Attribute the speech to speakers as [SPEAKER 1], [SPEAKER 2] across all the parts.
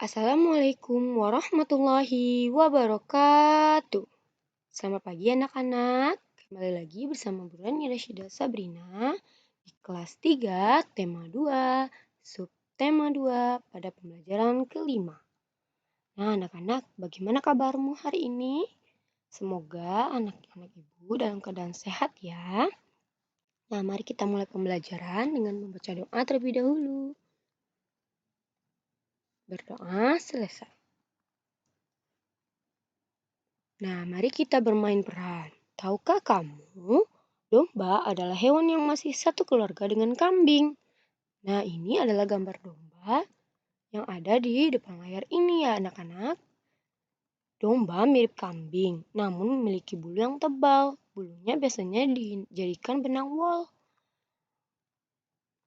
[SPEAKER 1] Assalamualaikum warahmatullahi wabarakatuh. Selamat pagi anak-anak. Kembali lagi bersama Bu Rani Rasyida Sabrina di kelas 3 tema 2 subtema 2 pada pembelajaran kelima. Nah anak-anak, bagaimana kabarmu hari ini? Semoga anak-anak ibu dalam keadaan sehat ya. Nah mari kita mulai pembelajaran dengan membaca doa terlebih dahulu. Berdoa selesai. Nah, mari kita bermain peran. Tahukah kamu, domba adalah hewan yang masih satu keluarga dengan kambing. Nah, ini adalah gambar domba yang ada di depan layar ini ya anak-anak. Domba mirip kambing, namun memiliki bulu yang tebal. Bulunya biasanya dijadikan benang wol.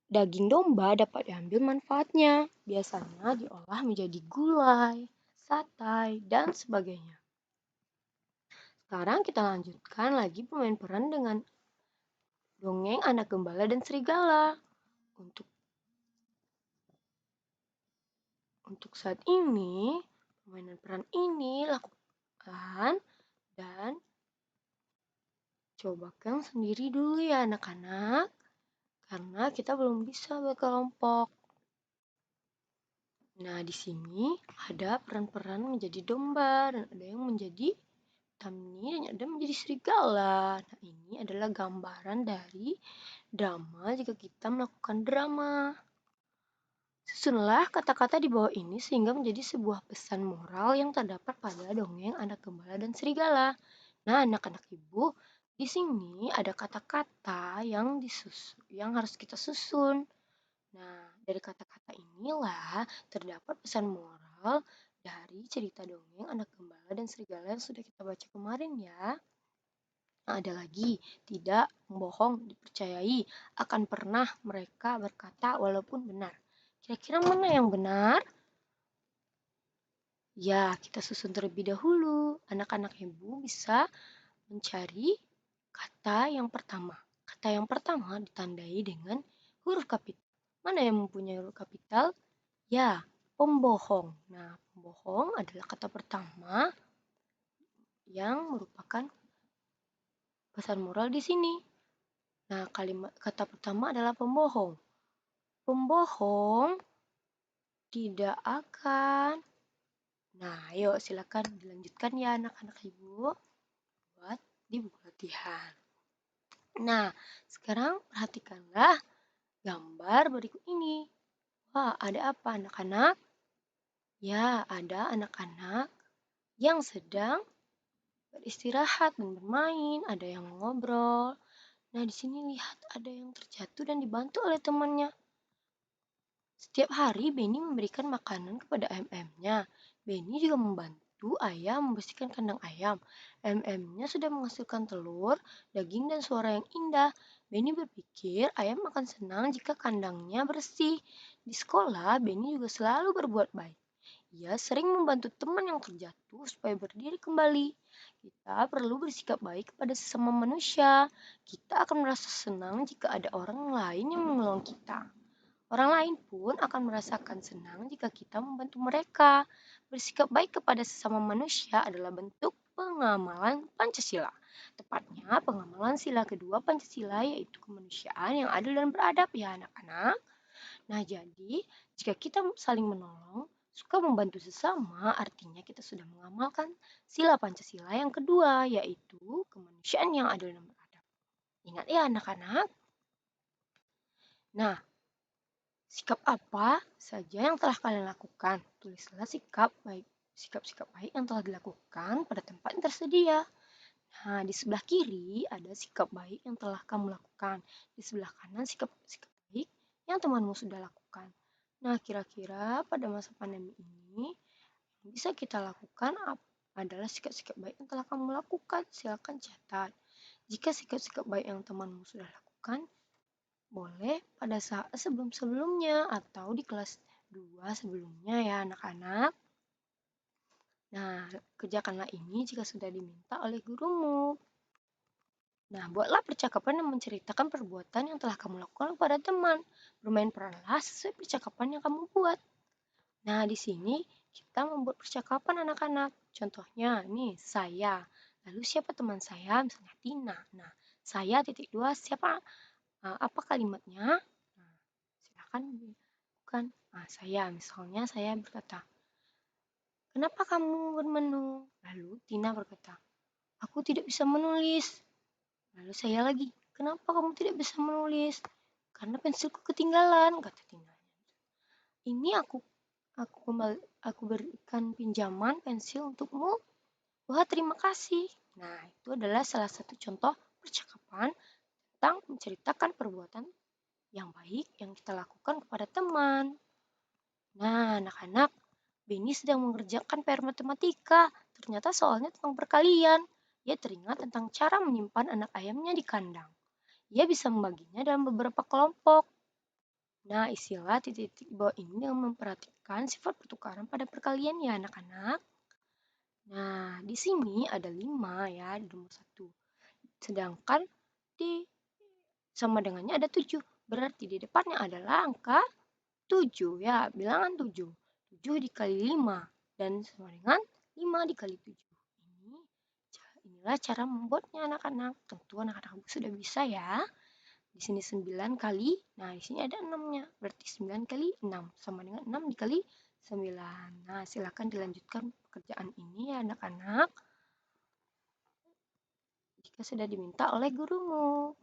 [SPEAKER 1] Daging domba dapat diambil manfaatnya. Biasanya diolah menjadi gulai, satai, dan sebagainya. Sekarang kita lanjutkan lagi bermain peran dengan dongeng anak gembala dan serigala. Untuk saat ini, permainan peran ini lakukan dan cobakan sendiri dulu ya anak-anak. Karena kita belum bisa berkelompok. Nah, di sini ada peran-peran menjadi domba dan ada yang menjadi tamni dan ada menjadi serigala. Nah, ini adalah gambaran dari drama jika kita melakukan drama. Susunlah kata-kata di bawah ini sehingga menjadi sebuah pesan moral yang terdapat pada dongeng anak gembala dan serigala. Nah, anak-anak ibu, di sini ada kata-kata yang harus kita susun. Nah, dari kata-kata inilah terdapat pesan moral dari cerita dongeng anak gembala dan serigala yang sudah kita baca kemarin ya. Nah, ada lagi, tidak membohong dipercayai akan pernah mereka berkata walaupun benar. Kira-kira mana yang benar? Ya, kita susun terlebih dahulu. Anak-anak ibu bisa mencari kata yang pertama. Kata yang pertama ditandai dengan huruf kapital. Mana yang mempunyai huruf kapital? Ya, pembohong. Nah, pembohong adalah kata pertama yang merupakan pesan moral di sini. Nah, kata pertama adalah pembohong. Pembohong tidak akan. Nah, ayo silakan dilanjutkan ya anak-anak ibu buat di buku latihan. Nah, sekarang perhatikanlah gambar berikut ini. Wah, ada apa anak-anak? Ya, ada anak-anak yang sedang beristirahat dan bermain, ada yang ngobrol. Nah, di sini lihat ada yang terjatuh dan dibantu oleh temannya. Setiap hari Benny memberikan makanan kepada ayam-ayamnya. Benny juga membantu ayam membersihkan kandang ayam. Ayam-ayamnya sudah menghasilkan telur, daging, dan suara yang indah. Benny berpikir ayam akan senang jika kandangnya bersih. Di sekolah, Benny juga selalu berbuat baik. Ia sering membantu teman yang terjatuh supaya berdiri kembali. Kita perlu bersikap baik kepada sesama manusia. Kita akan merasa senang jika ada orang lain yang menolong kita. Orang lain pun akan merasakan senang jika kita membantu mereka. Bersikap baik kepada sesama manusia adalah bentuk pengamalan Pancasila. Tepatnya pengamalan sila kedua Pancasila yaitu kemanusiaan yang adil dan beradab ya anak-anak. Nah jadi jika kita saling menolong, suka membantu sesama, artinya kita sudah mengamalkan sila Pancasila yang kedua yaitu kemanusiaan yang adil dan beradab. Ingat ya anak-anak. Nah, sikap apa saja yang telah kalian lakukan? Tulislah sikap-sikap baik yang telah dilakukan pada tempat yang tersedia. Nah, di sebelah kiri ada sikap baik yang telah kamu lakukan. Di sebelah kanan sikap-sikap baik yang temanmu sudah lakukan. Nah, kira-kira pada masa pandemi ini yang bisa kita lakukan adalah sikap-sikap baik yang telah kamu lakukan. Silakan catat. Jika sikap-sikap baik yang temanmu sudah lakukan, boleh pada saat sebelum-sebelumnya atau di kelas 2 sebelumnya ya anak-anak. Nah, kerjakanlah ini jika sudah diminta oleh gurumu. Nah, buatlah percakapan yang menceritakan perbuatan yang telah kamu lakukan kepada teman. Bermain peranlah sesuai percakapan yang kamu buat. Nah, di sini kita membuat percakapan anak-anak. Contohnya, nih, saya. Lalu siapa teman saya? Misalnya Tina. Nah, saya titik dua, siapa, apa kalimatnya? Nah, silakan bukan. Nah, saya, misalnya saya berkata, kenapa kamu bermenung? Lalu Tina berkata, aku tidak bisa menulis. Lalu saya lagi, kenapa kamu tidak bisa menulis? Karena pensilku ketinggalan, kata Tina. Ini aku berikan pinjaman pensil untukmu. Wah, terima kasih. Nah, itu adalah salah satu contoh percakapan tentang menceritakan perbuatan yang baik yang kita lakukan kepada teman. Nah, anak-anak, Beni sedang mengerjakan PR matematika. Ternyata soalnya tentang perkalian. Ia teringat tentang cara menyimpan anak ayamnya di kandang. Ia bisa membaginya dalam beberapa kelompok. Nah, istilah titik-titik di bawah ini yang memperhatikan sifat pertukaran pada perkalian ya anak-anak. Nah, di sini ada 5 ya di nomor 1. Sedangkan di sama dengannya ada 7. Berarti di depannya adalah angka 7 ya, bilangan 7. 7 dikali 5 dan sama dengan 5 dikali 7. Inilah cara membuatnya anak-anak. Tentu anak-anak sudah bisa ya. Di sini 9 kali, nah di sini ada 6-nya. Berarti 9 kali 6 sama dengan 6 dikali 9. Nah, silakan dilanjutkan pekerjaan ini ya anak-anak. Jika sudah diminta oleh gurumu.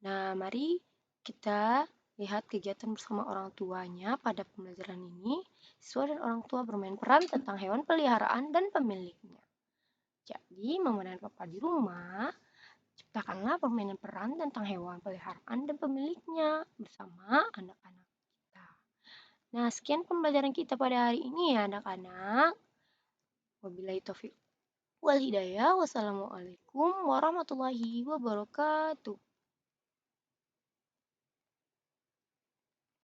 [SPEAKER 1] Nah, mari kita lihat kegiatan bersama orang tuanya pada pembelajaran ini. Siswa dan orang tua bermain peran tentang hewan peliharaan dan pemiliknya. Jadi, Mama dan Papa di rumah, ciptakanlah permainan peran tentang hewan peliharaan dan pemiliknya bersama anak-anak kita. Nah, sekian pembelajaran kita pada hari ini ya anak-anak. Wabillahi taufiq wal hidayah. Wassalamualaikum warahmatullahi wabarakatuh.